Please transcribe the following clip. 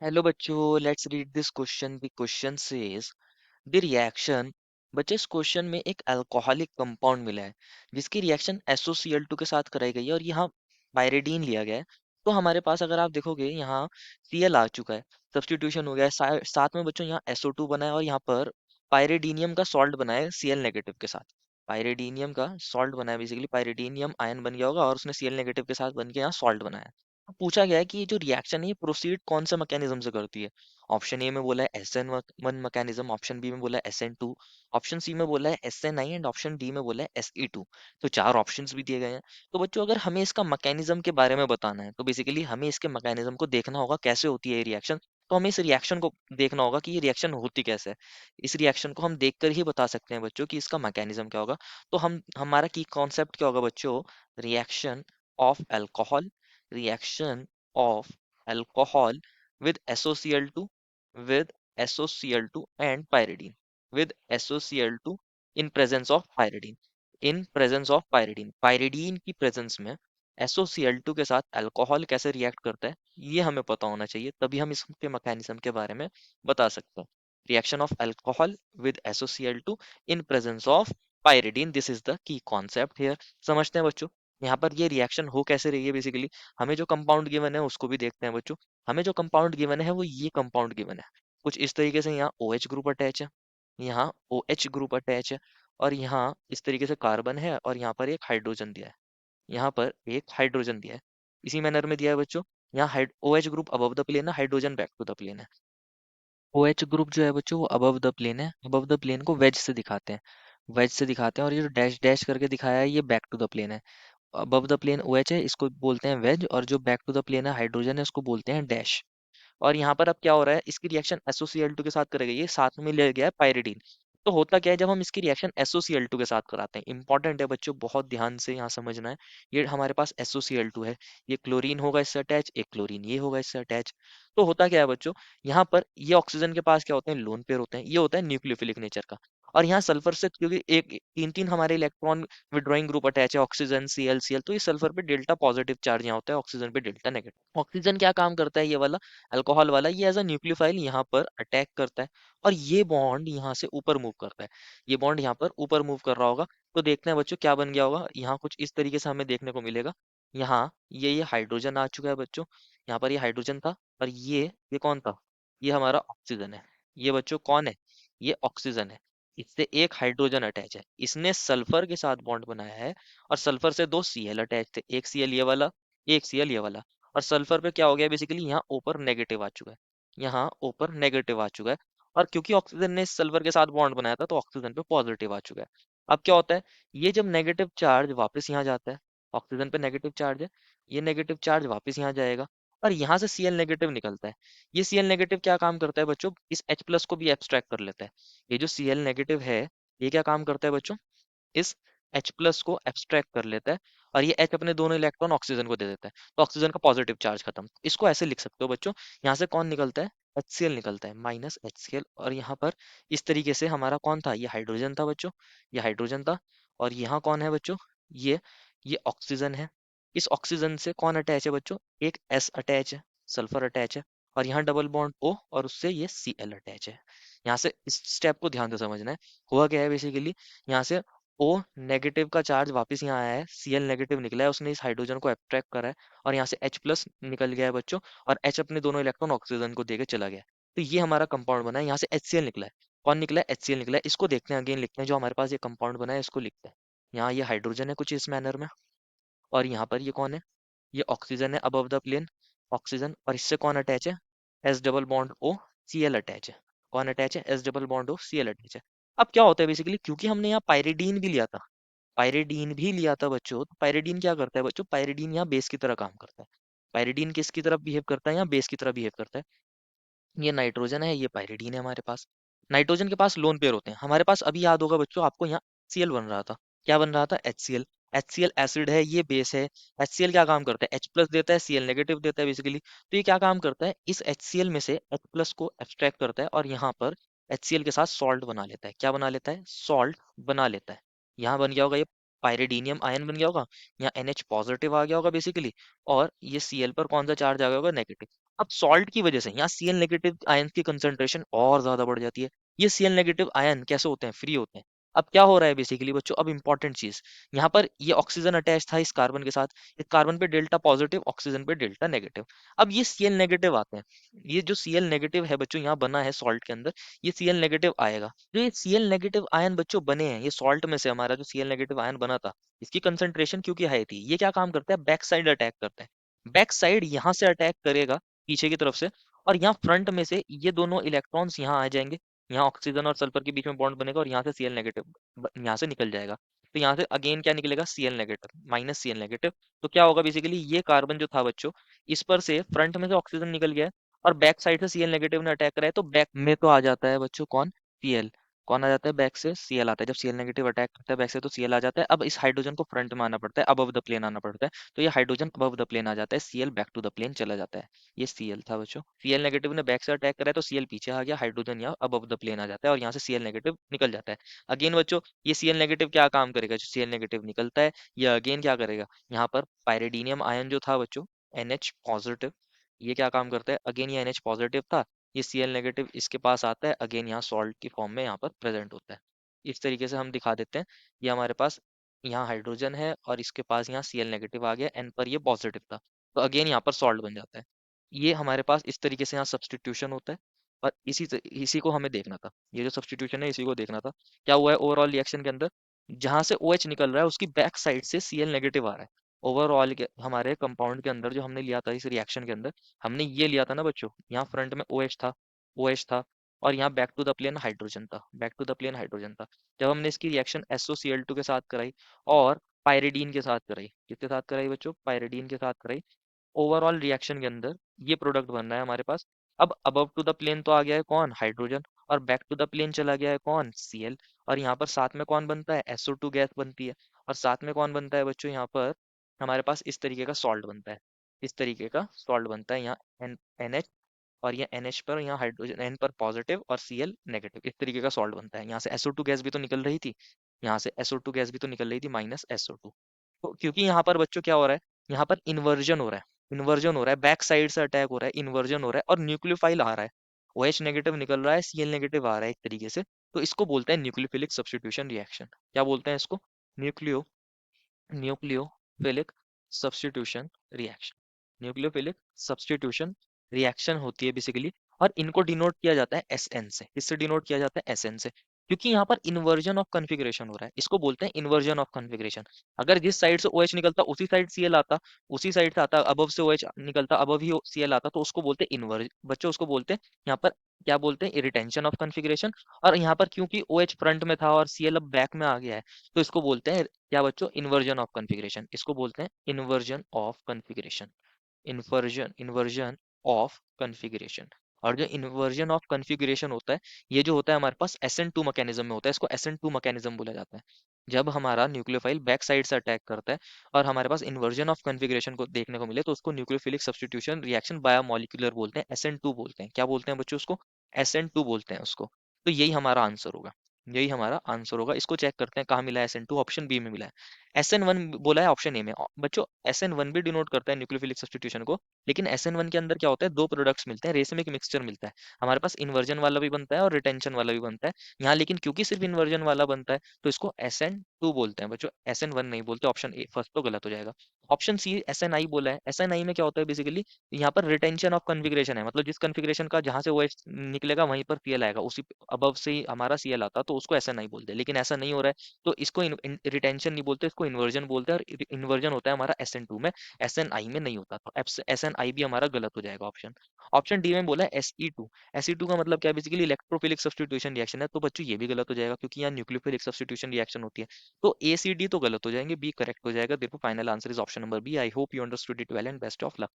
Hello बच्चों, let's read this question. The question says the reaction. बच्चे, इस question में एक अल्कोहलिक कंपाउंड मिला है जिसकी रिएक्शन SOCl2 के साथ कराई गई है और यहाँ पायरिडीन लिया गया है. तो हमारे पास अगर आप देखोगे यहाँ Cl आ चुका है, सब्स्टिट्यूशन हो गया है. साथ में बच्चों यहाँ SO2 बना है और यहाँ पर पायरिडीनियम का सॉल्ट बना है Cl नेगेटिव के साथ. पायरिडीनियम का सॉल्ट बना है, बेसिकली पायरिडीनियम आयन बन गया होगा और उसने Cl नेगेटिव के साथ बन के यहाँ सॉल्ट बनाया है. अब पूछा गया है कि ये जो रिएक्शन है ये प्रोसीड कौन से मैकेनिज्म से करती है. ऑप्शन ए में बोला है SN1 मैकेनिज्म, ऑप्शन बी में बोला है SN2, ऑप्शन सी में बोला है SN9 एंड ऑप्शन डी में बोला है SE2. तो चार ऑप्शंस भी दिए गए हैं. तो बच्चों, अगर हमें इसका मैकेनिज्म के बारे में बताना है तो बेसिकली हमें इसके मैकेनिज्म को देखना होगा कैसे होती है ये रिएक्शन. तो हमें इस रिएक्शन को देखना होगा कि ये रिएक्शन होती कैसे है. इस रिएक्शन को हम देखकर ही बता सकते हैं बच्चों कि इसका मैकेनिज्म क्या होगा. तो हम हमारा की कॉन्सेप्ट क्या होगा बच्चों. Reaction of alcohol, reaction of alcohol with SOCl2, with SOCl2 and pyridine, with SOCl2 in presence of pyridine, in presence of pyridine. pyridine की presence में SOCl2 के साथ अल्कोहल कैसे रिएक्ट करता है ये हमें पता होना चाहिए, तभी हम इसके मैकेनिज्म के बारे में बता सकते हैं. Reaction of alcohol with SOCl2 in presence of pyridine, this is the key concept here. समझते हैं बच्चों यहाँ पर ये रिएक्शन हो कैसे रही है. बेसिकली हमें जो कंपाउंड गिवन है उसको भी देखते हैं बच्चों. हमें जो कंपाउंड गिवन है वो ये कंपाउंड गिवन है. कुछ इस तरीके से यहाँ OH ग्रुप अटैच है, यहाँ OH ग्रुप अटैच है और यहाँ इस तरीके से कार्बन है और यहाँ पर एक हाइड्रोजन दिया है, यहाँ पर एक हाइड्रोजन दिया है. इसी मैनर में दिया है बच्चों. यहाँ OH group above the plane है, hydrogen back to the plane है. OH ग्रुप जो है बच्चों वो अबव द प्लेन है. अबव द प्लेन को वेज से दिखाते हैं, वेज से दिखाते हैं. और ये जो डैश डैश करके दिखाया है ये बैक टू द प्लेन है. अबव द प्लेन OH है, इसको बोलते हैं वेज, और जो बैक टू द प्लेन है हाइड्रोजन है उसको बोलते हैं डैश. और यहाँ पर अब क्या हो रहा है, इसकी रिएक्शन SOCl2 के साथ करेगा, ये साथ में ले गया है पायरिडीन. तो होता क्या है जब हम इसकी रिएक्शन SOCl2 के साथ कराते हैं, इंपॉर्टेंट है बच्चों, बहुत ध्यान से यहाँ समझना है. ये हमारे पास SOCl2 है, ये क्लोरीन होगा इससे अटैच, एक क्लोरीन ये होगा इससे अटैच. तो होता क्या है बच्चों, यहाँ पर ये ऑक्सीजन के पास क्या होते हैं, लोन पेयर होते हैं, ये होता है न्यूक्लियोफिलिक नेचर का. और यहाँ सल्फर से क्योंकि एक तीन तीन हमारे इलेक्ट्रॉन विड्रॉइंग ग्रुप अटैच है, ऑक्सीजन Cl, तो ये सल्फर पे डेल्टा पॉजिटिव चार्ज यहाँ होता है, ऑक्सीजन पे डेल्टा नेगेटिव. ऑक्सीजन क्या काम करता है, ये वाला अल्कोहल वाला, ये एज अ न्यूक्लियोफाइल यहाँ पर अटैक करता है और ये बॉन्ड यहाँ से ऊपर मूव करता है. ये बॉन्ड यहाँ पर ऊपर मूव कर रहा होगा. तो देखते हैं बच्चों क्या बन गया होगा, यहाँ कुछ इस तरीके से हमें देखने को मिलेगा. यहाँ ये हाइड्रोजन आ चुका है बच्चों, यहाँ पर ये हाइड्रोजन था और ये कौन था, ये हमारा ऑक्सीजन है. ये बच्चों कौन है, ये ऑक्सीजन है. इससे एक हाइड्रोजन अटैच है, इसने सल्फर के साथ बॉन्ड बनाया है और सल्फर से दो Cl अटैच थे, एक Cl ये वाला, एक Cl ये वाला. और सल्फर पे क्या हो गया, बेसिकली यहाँ ऊपर नेगेटिव आ चुका है, यहाँ ऊपर नेगेटिव आ चुका है. और क्योंकि ऑक्सीजन ने सल्फर के साथ बॉन्ड बनाया था तो ऑक्सीजन पे पॉजिटिव आ चुका है. अब क्या होता है, ये जब नेगेटिव चार्ज वापस यहाँ जाता है, ऑक्सीजन पे नेगेटिव चार्ज है, ये नेगेटिव चार्ज वापस यहाँ जाएगा और यहाँ से Cl नेगेटिव निकलता है. ये Cl नेगेटिव क्या काम करता है बच्चों, इस H प्लस को भी एब्स्ट्रैक्ट कर लेता है. ये जो Cl नेगेटिव है ये क्या काम करता है बच्चों, इस H प्लस को एब्स्ट्रैक्ट कर लेता है और ये H अपने दोनों इलेक्ट्रॉन ऑक्सीजन को दे देता है. तो ऑक्सीजन का पॉजिटिव चार्ज खत्म. इसको ऐसे लिख सकते हो बच्चों, यहाँ से कौन निकलता है, HCl निकलता है, माइनस HCl. और यहाँ पर इस तरीके से हमारा कौन था, ये हाइड्रोजन था बच्चों, ये हाइड्रोजन था. और यहाँ कौन है बच्चों, ये ये ऑक्सीजन है. इस ऑक्सीजन से कौन अटैच है बच्चों, एक S अटैच है, सल्फर अटैच है. और यहाँ डबल बॉन्ड O और उससे ये Cl अटैच है. यहाँ से इस स्टेप को ध्यान से समझना है. हुआ क्या है बेसिकली, यहाँ से O नेगेटिव का चार्ज वापस यहाँ आया है, Cl नेगेटिव निकला है, उसने इस हाइड्रोजन को एब्ट्रैक्ट करा है और यहाँ से H प्लस निकल गया है बच्चों. और H अपने दोनों इलेक्ट्रॉन ऑक्सीजन को देके चला गया है. तो ये हमारा कंपाउंड बना है, यहाँ से HCl निकला है. कौन निकला है, HCl निकला है. इसको देखते हैं, अगेन लिखते हैं, जो हमारे पास ये कंपाउंड बना है इसको लिखते हैं. यहाँ ये हाइड्रोजन है कुछ इस मैनर में, और यहाँ पर ये कौन है, ये ऑक्सीजन है अबव द प्लेन, ऑक्सीजन. और इससे कौन अटैच है, S double bond O, Cl attach है. कौन अटैच है, S double bond O, Cl attach है. अब क्या होता है बेसिकली, क्योंकि हमने यहाँ पायरिडीन भी लिया था, पायरिडीन भी लिया था बच्चों, तो पायरिडीन क्या करता है बच्चों, पायरिडीन यहाँ बेस की तरह काम करता है. पायरिडीन किसकी तरफ बिहेव करता है, यहाँ बेस की तरह बिहेव करता है. ये नाइट्रोजन है, ये पायरिडीन है हमारे पास. नाइट्रोजन के पास लोन पेयर होते हैं, हमारे पास अभी याद होगा बच्चों आपको, यहाँ HCl बन रहा था. क्या बन रहा था, HCl. HCl एसिड है, ये बेस है. HCl क्या काम करता है, H प्लस देता है, Cl नेगेटिव देता है बेसिकली. तो ये क्या काम करता है, इस HCl में से H प्लस को एक्सट्रैक्ट करता है और यहाँ पर HCl के साथ सॉल्ट बना लेता है. क्या बना लेता है, सॉल्ट बना लेता है. यहाँ बन गया होगा ये पायरिडीनियम आयन बन गया होगा, यहाँ NH पॉजिटिव आ गया होगा बेसिकली, और ये Cl पर कौन सा चार्ज आ गया होगा, नेगेटिव. अब सॉल्ट की वजह से यहाँ Cl नेगेटिव आयन की कंसंट्रेशन और ज्यादा बढ़ जाती है। ये Cl नेगेटिव आयन कैसे होते हैं? फ्री होते हैं। अब क्या हो रहा है बेसिकली बच्चों, अब इंपॉर्टेंट चीज, यहाँ पर ये ऑक्सीजन अटैच था इस कार्बन के साथ, इस कार्बन पे डेल्टा पॉजिटिव, ऑक्सीजन पे डेल्टा नेगेटिव। अब ये Cl नेगेटिव आते हैं, ये जो Cl नेगेटिव है बच्चों यहाँ बना है सॉल्ट के अंदर, ये Cl नेगेटिव आएगा। जो ये Cl नेगेटिव आयन बच्चों बने हैं, ये सॉल्ट में से हमारा जो Cl नेगेटिव आयन बना था, इसकी कंसंट्रेशन क्योंकि हाई थी, ये क्या काम करता है? बैक साइड अटैक करता है। बैक साइड यहाँ से अटैक करेगा पीछे की तरफ से, और यहाँ फ्रंट में से ये दोनों इलेक्ट्रॉन्स यहाँ आ जाएंगे, यहाँ ऑक्सीजन और सल्फर के बीच में बॉन्ड बनेगा और यहाँ से Cl नेगेटिव यहाँ से निकल जाएगा। तो यहाँ से अगेन क्या निकलेगा? Cl negative minus Cl negative. तो क्या होगा बेसिकली, ये कार्बन जो था बच्चों, इस पर से फ्रंट में से ऑक्सीजन निकल गया है और बैक साइड से Cl नेगेटिव ने अटैक करा है, तो बैक में तो आ जाता है बच्चों कौन? Cl। कौन आ जाता है? बैक से Cl आता है। जब Cl नेगेटिव अटैक करता है बैक से तो Cl आ जाता है। अब इस हाइड्रोजन को फ्रंट में आना पड़ता है, अबव द प्लेन आना पड़ता है, तो ये हाइड्रोजन अबव द प्लेन आ जाता है, Cl back to the plane चला जाता है। ये Cl था बच्चों, Cl नेगेटिव ने बैक से अटैक करा है तो Cl पीछे आ गया, हाइड्रोजन यहाँ अबव द प्लेन आ जाता है और यहाँ से Cl नेगेटिव निकल जाता है। अगेन बच्चों, ये Cl नेगेटिव क्या काम करेगा? जो Cl नेगेटिव निकलता है, ये अगेन क्या करेगा? यहाँ पर पायरिडीनियम आयन जो था बच्चों, NH पॉजिटिव, ये क्या काम करता है? अगेन ये NH पॉजिटिव था, ये Cl नेगेटिव इसके पास आता है, अगेन यहाँ सॉल्ट की फॉर्म में यहाँ पर प्रेजेंट होता है। इस तरीके से हम दिखा देते हैं। ये हमारे पास यहाँ हाइड्रोजन है और इसके पास यहाँ Cl नेगेटिव आ गया, N पर ये पॉजिटिव था, तो अगेन यहाँ पर सॉल्ट बन जाता है। ये हमारे पास इस तरीके से यहाँ सब्स्टिट्यूशन होता है, और इसी को हमें देखना था, ये जो सब्स्टिट्यूशन है इसी को देखना था। क्या हुआ है ओवरऑल रिएक्शन के अंदर? जहां से OH निकल रहा है उसकी बैक साइड से Cl नेगेटिव आ रहा है। ओवरऑल के हमारे कंपाउंड के अंदर जो हमने लिया था इस रिएक्शन के अंदर, हमने ये लिया था ना बच्चों, यहाँ फ्रंट में OH था और यहाँ back to the plane hydrogen था, back to the plane hydrogen था। जब हमने इसकी रिएक्शन SOCl2 के साथ कराई और पायरिडीन के साथ कराई, किसके साथ कराई बच्चों? पायरिडीन के साथ कराई। ओवरऑल रिएक्शन के अंदर ये प्रोडक्ट बन रहा है हमारे पास। अब अबव टू द प्लेन तो आ गया है कौन? हाइड्रोजन, और बैक टू द प्लेन चला गया है कौन? Cl। और यहाँ पर साथ में कौन बनता है? SO2 गैस बनती है। और साथ में कौन बनता है बच्चों? यहाँ पर हमारे पास इस तरीके का सॉल्ट बनता है, इस तरीके का सॉल्ट बनता है यहाँ NH, और ये NH पर यहाँ हाइड्रोजन N पर पॉजिटिव और Cl नेगेटिव, इस तरीके का सॉल्ट बनता है। यहाँ से SO2 गैस भी तो निकल रही थी, यहाँ से SO2 गैस भी तो निकल रही थी, माइनस SO2। तो क्योंकि यहाँ पर बच्चों क्या हो रहा है, यहाँ पर इन्वर्जन हो रहा है, इन्वर्जन हो रहा है, बैक साइड से अटैक हो रहा है, इन्वर्जन हो रहा है और न्यूक्लियोफाइल आ रहा है। OH नेगेटिव निकल रहा है, Cl नेगेटिव आ रहा है एक तरीके से। तो इसको बोलते हैं न्यूक्लियोफिलिक सब्स्टिट्यूशन रिएक्शन। क्या बोलते हैं इसको? Nucleo nucleophilic substitution reaction. Nucleophilic substitution reaction होती है बेसिकली, और इनको डिनोट किया जाता है SN से। किससे डिनोट किया जाता है? SN से, क्योंकि यहाँ पर इन्वर्जन ऑफ कन्फिग्रेशन हो रहा है, इसको बोलते हैं इन्वर्जन ऑफ कन्फिग्रेशन। अगर जिस साइड से OH निकलता उसी साइड Cl आता, उसी साइड से आता, अबव से OH निकलता अबव ही Cl आता, तो उसको बोलते हैं इन्वर्ज बच्चों, उसको बोलते हैं यहाँ पर क्या बोलते हैं? Retention of configuration. और यहाँ पर क्योंकि OH फ्रंट में था और Cl अब बैक में आ गया है, तो इसको बोलते हैं क्या बच्चों? Inversion of configuration. इसको बोलते हैं inversion of configuration, inversion of configuration. और जो इन्वर्जन ऑफ कॉन्फ़िगरेशन होता है, ये जो होता है हमारे पास SN2 मैकेनिज्म में होता है, इसको SN2 मैकेनिज्म बोला जाता है। जब हमारा न्यूक्लियोफाइल बैक साइड से अटैक करता है और हमारे पास इन्वर्जन ऑफ कॉन्फ़िगरेशन को देखने को मिले, तो उसको न्यूक्लियोफिलिक सब्स्टिट्यूशन रिएक्शन बायोमोलिकुलर बोलते हैं, SN2 बोलते हैं। क्या बोलते हैं बच्चों उसको? SN2 बोलते हैं उसको। तो यही हमारा आंसर होगा, यही हमारा आंसर होगा। इसको चेक करते हैं कहाँ मिला है SN2, ऑप्शन बी में मिला है। SN1 बोला है ऑप्शन ए में। बच्चों SN1 भी डिनोट करता है न्यूक्लियोफिलिक सब्स्टिट्यूशन को, लेकिन SN1 के अंदर क्या होता है? दो प्रोडक्ट्स मिलते हैं, रेसमिक मिक्सचर मिलता है। हमारे पास इन्वर्जन वाला भी बनता है और रिटेंशन वाला भी बनता है यहाँ, लेकिन क्योंकि सिर्फ इन्वर्जन वाला बनता है तो इसको SN2 बोलते हैं बच्चों, SN1 नहीं बोलते। ऑप्शन ए फर्स्ट तो गलत हो जाएगा। ऑप्शन सी SNI बोला है। SNI में क्या होता है बेसिकली? यहाँ पर रिटेंशन ऑफ कन्फिग्रेशन है, मतलब जिस कन्फिग्रेशन का जहां से वो निकलेगा वहीं पर Cl आएगा, उसी अबव से ही हमारा Cl आता, तो उसको SNI बोलते हैं। लेकिन ऐसा नहीं हो रहा है, तो इसको रिटेंशन नहीं बोलते, इसको इन्वर्जन बोलते हैं। और इन्वर्जन होता है हमारा SN2 में, SNI में नहीं होता। तो SNI भी हमारा गलत हो जाएगा ऑप्शन। ऑप्शन डी में बोला है SE2। SE2 का मतलब क्या है बेसिकली? इलेक्ट्रोफिलिक सब्स्टिट्यूशन रिएक्शन है, तो बच्चों ये भी गलत हो जाएगा क्योंकि यहाँ न्यूक्लियोफिलिक सब्स्टिट्यूशन रिएक्शन होती है। तो ACD तो गलत हो जाएंगे, बी करेक्ट हो जाएगा। देखो final answer is option number B. I hope you understood it well and best of luck.